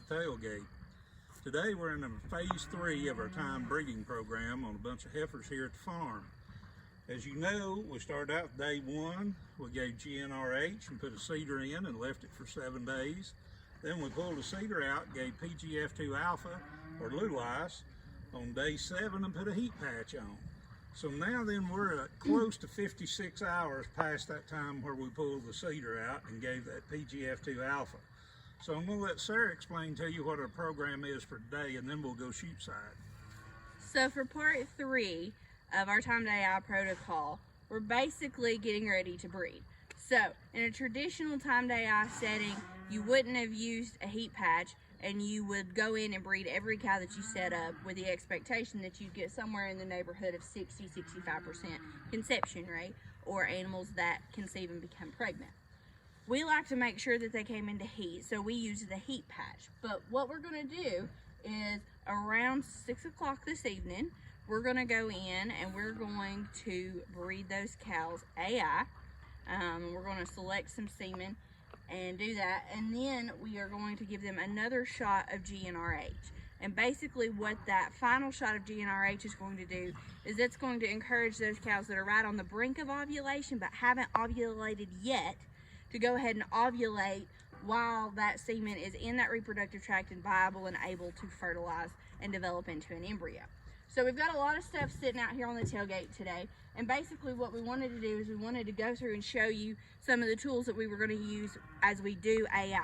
with Tailgate. Today we're in phase 3 of our time breeding program on a bunch of heifers here at the farm. As you know, we started out day 1, we gave GnRH and put a cedar in and left it for 7 days. Then we pulled the cedar out, gave PGF2 alpha or little ice on day 7 and put a heat patch on. So now then we're at close to 56 hours past that time where we pulled the cedar out and gave that PGF2 alpha. So I'm going to let Sarah explain to you what our program is for today, and then we'll go shoot side. So for part 3 of our time to AI protocol, we're basically getting ready to breed. So in a traditional time to AI setting, you wouldn't have used a heat patch, and you would go in and breed every cow that you set up with the expectation that you'd get somewhere in the neighborhood of 60-65% conception rate, or animals that conceive and become pregnant. We like to make sure that they came into heat, so we use the heat patch. But what we're going to do is around 6 o'clock this evening, we're going to go in and we're going to breed those cows AI. We're going to select some semen and do that, and then we are going to give them another shot of GnRH. And basically what that final shot of GnRH is going to do is it's going to encourage those cows that are right on the brink of ovulation but haven't ovulated yet to go ahead and ovulate while that semen is in that reproductive tract and viable and able to fertilize and develop into an embryo. So we've got a lot of stuff sitting out here on the tailgate today, and basically what we wanted to do is we wanted to go through and show you some of the tools that we were going to use as we do AI.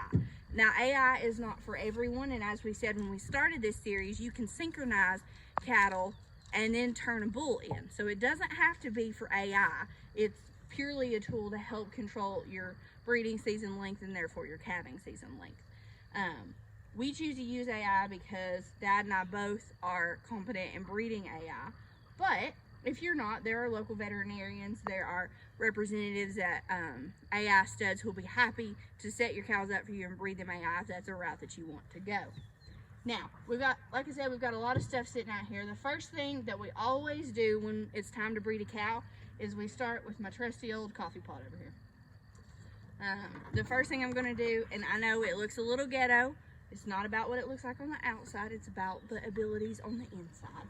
Now AI is not for everyone, and as we said when we started this series, you can synchronize cattle and then turn a bull in. So it doesn't have to be for AI. It's purely a tool to help control your breeding season length and therefore your calving season length. We choose to use AI because Dad and I both are competent in breeding AI, but if you're not, there are local veterinarians, there are representatives at AI studs who will be happy to set your cows up for you and breed them AI if that's a route that you want to go. Now, we've got, like I said, we've got a lot of stuff sitting out here. The first thing that we always do when it's time to breed a cow is we start with my trusty old coffee pot over here. The first thing I'm going to do, and I know it looks a little ghetto, it's not about what it looks like on the outside, it's about the abilities on the inside.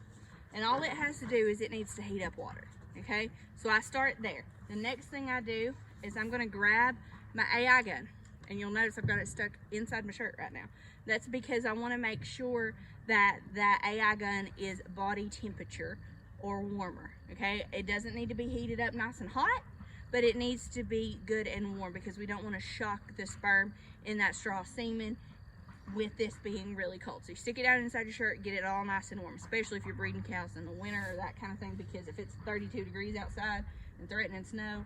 And all it has to do is it needs to heat up water, okay? So I start there. The next thing I do is I'm gonna grab my AI gun, and you'll notice I've got it stuck inside my shirt right now. That's because I wanna make sure that that AI gun is body temperature or warmer, okay? It doesn't need to be heated up nice and hot, but it needs to be good and warm because we don't wanna shock the sperm in that straw semen with this being really cold. So you stick it out inside your shirt, get it all nice and warm, especially if you're breeding cows in the winter or that kind of thing, because if it's 32 degrees outside and threatening snow,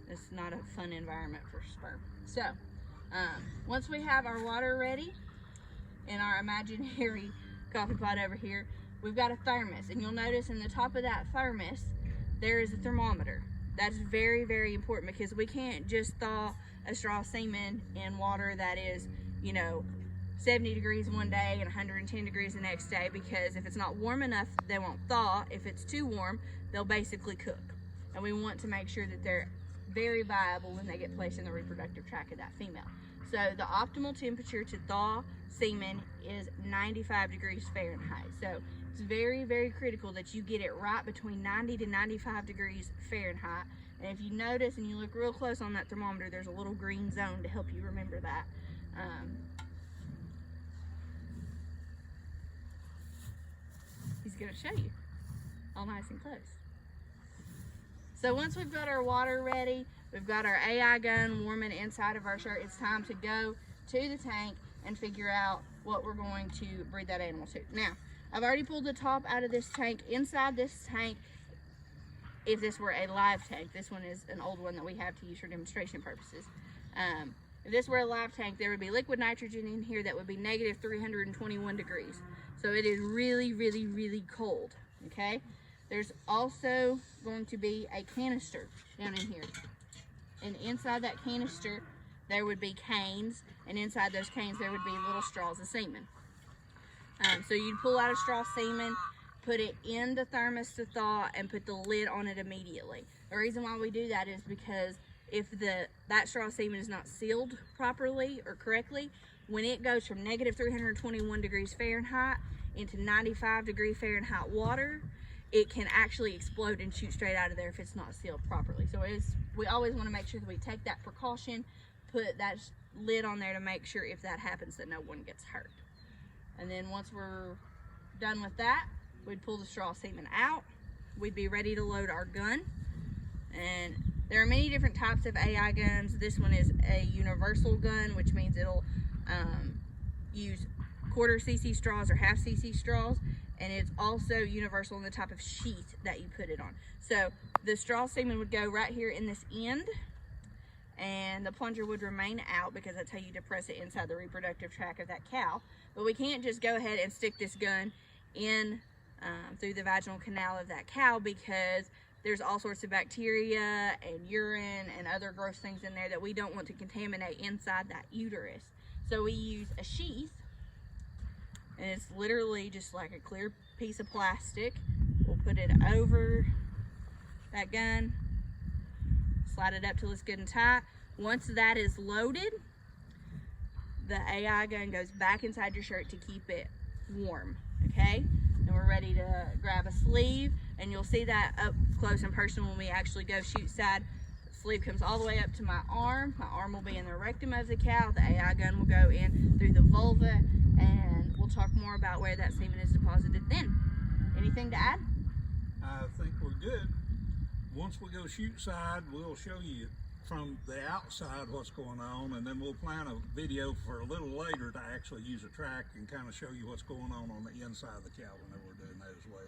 it's not a fun environment for sperm. So once we have our water ready in our imaginary coffee pot over here, we've got a thermos, and you'll notice in the top of that thermos there is a thermometer. That's very, very important because we can't just thaw a straw semen in water that is, you know, 70 degrees one day and 110 degrees the next day, because if it's not warm enough, they won't thaw. If it's too warm, they'll basically cook. And we want to make sure that they're very viable when they get placed in the reproductive tract of that female. So the optimal temperature to thaw semen is 95 degrees Fahrenheit. So it's very, very critical that you get it right between 90 to 95 degrees Fahrenheit. And if you notice and you look real close on that thermometer, there's a little green zone to help you remember that. He's going to show you all nice and close. So once we've got our water ready, we've got our AI gun warming inside of our shirt, it's time to go to the tank and figure out what we're going to breed that animal to. Now, I've already pulled the top out of this tank. Inside this tank, if this were a live tank, this one is an old one that we have to use for demonstration purposes. If this were a live tank, there would be liquid nitrogen in here that would be negative 321 degrees. So it is really, really, really cold, okay? There's also going to be a canister down in here. And inside that canister, there would be canes, and inside those canes, there would be little straws of semen. So you'd pull out a straw semen, put it in the thermos to thaw, and put the lid on it immediately. The reason why we do that is because if that straw semen is not sealed properly or correctly, when it goes from negative 321 degrees Fahrenheit into 95 degree Fahrenheit water, it can actually explode and shoot straight out of there if it's not sealed properly. So we always want to make sure that we take that precaution, put that lid on there to make sure if that happens that no one gets hurt. And then once we're done with that, we'd pull the straw semen out. We'd be ready to load our gun. And there are many different types of AI guns. This one is a universal gun, which means it'll use 1/4 cc straws or 1/2 cc straws, and it's also universal in the type of sheath that you put it on. So the straw semen would go right here in this end, and the plunger would remain out because that's how you depress it inside the reproductive tract of that cow. But we can't just go ahead and stick this gun in through the vaginal canal of that cow, because there's all sorts of bacteria and urine and other gross things in there that we don't want to contaminate inside that uterus. So we use a sheath, and it's literally just like a clear piece of plastic. We'll put it over that gun, slide it up till it's good and tight. Once that is loaded, the AI gun goes back inside your shirt to keep it warm, okay? And we're ready to grab a sleeve, and you'll see that up close and personal when we actually go shoot side. The sleeve comes all the way up to my arm. My arm will be in the rectum of the cow. The AI gun will go in through the vulva, and we'll talk more about where that semen is deposited then. Anything to add? I think we're good. Once we go shoot side, we'll show you from the outside what's going on, and then we'll plan a video for a little later to actually use a track and kind of show you what's going on the inside of the cow whenever we're doing that as well.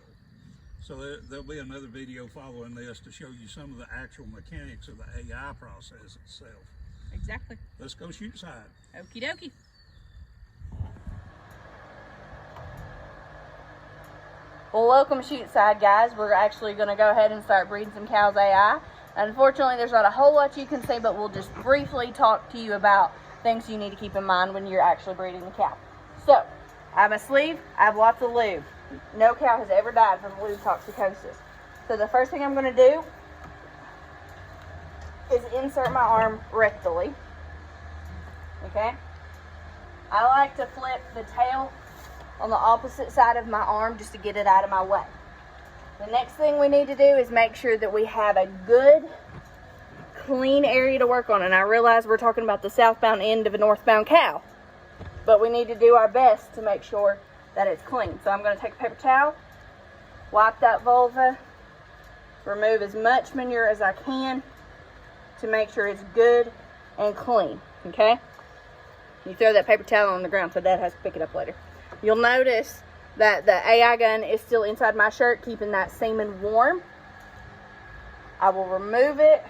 So there'll be another video following this to show you some of the actual mechanics of the AI process itself. Exactly. Let's go shoot side. Okie dokie. Well, welcome shoot side, guys. We're actually going to go ahead and start breeding some cows AI. Unfortunately, there's not a whole lot you can see, but we'll just briefly talk to you about things you need to keep in mind when you're actually breeding the cow. So, I have a sleeve, I have lots of lube. No cow has ever died from lube toxicosis. So the first thing I'm going to do is insert my arm rectally. Okay? I like to flip the tail on the opposite side of my arm just to get it out of my way. The next thing we need to do is make sure that we have a good, clean area to work on. And I realize we're talking about the southbound end of a northbound cow, but we need to do our best to make sure that it's clean. So I'm going to take a paper towel, wipe that vulva, remove as much manure as I can to make sure it's good and clean, okay? You throw that paper towel on the ground so Dad has to pick it up later. You'll notice that the AI gun is still inside my shirt, keeping that semen warm. I will remove it,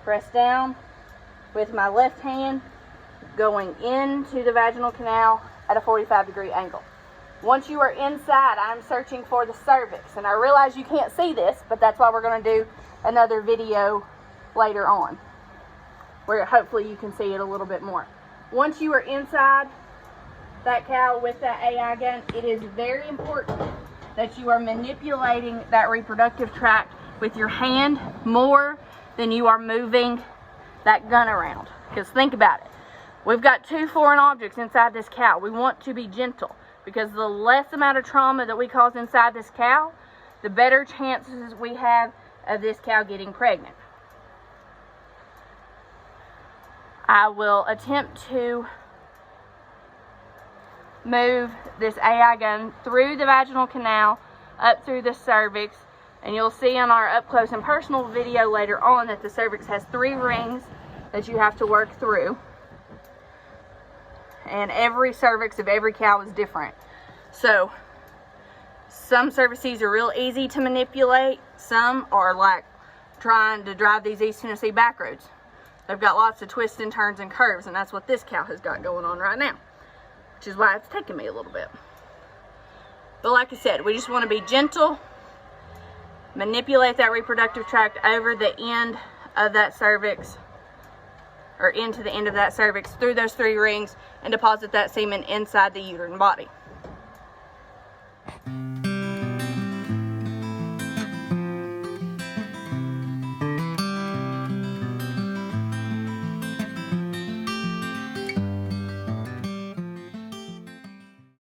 press down with my left hand, going into the vaginal canal at a 45-degree angle. Once you are inside, I'm searching for the cervix, and I realize you can't see this, but that's why we're going to do another video later on, where hopefully you can see it a little bit more. Once you are inside that cow with that AI gun, it is very important that you are manipulating that reproductive tract with your hand more than you are moving that gun around. Because think about it. We've got two foreign objects inside this cow. We want to be gentle, because the less amount of trauma that we cause inside this cow, the better chances we have of this cow getting pregnant. I will attempt to move this AI gun through the vaginal canal, up through the cervix, and you'll see on our up close and personal video later on that the cervix has 3 rings that you have to work through, and every cervix of every cow is different. So some cervices are real easy to manipulate, some are like trying to drive these East Tennessee back roads. They've got lots of twists and turns and curves, and that's what this cow has got going on right now, which is why it's taking me a little bit. But like I said, we just want to be gentle, manipulate that reproductive tract over the end of that cervix, or into the end of that cervix, through those 3 rings, and deposit that semen inside the uterine body.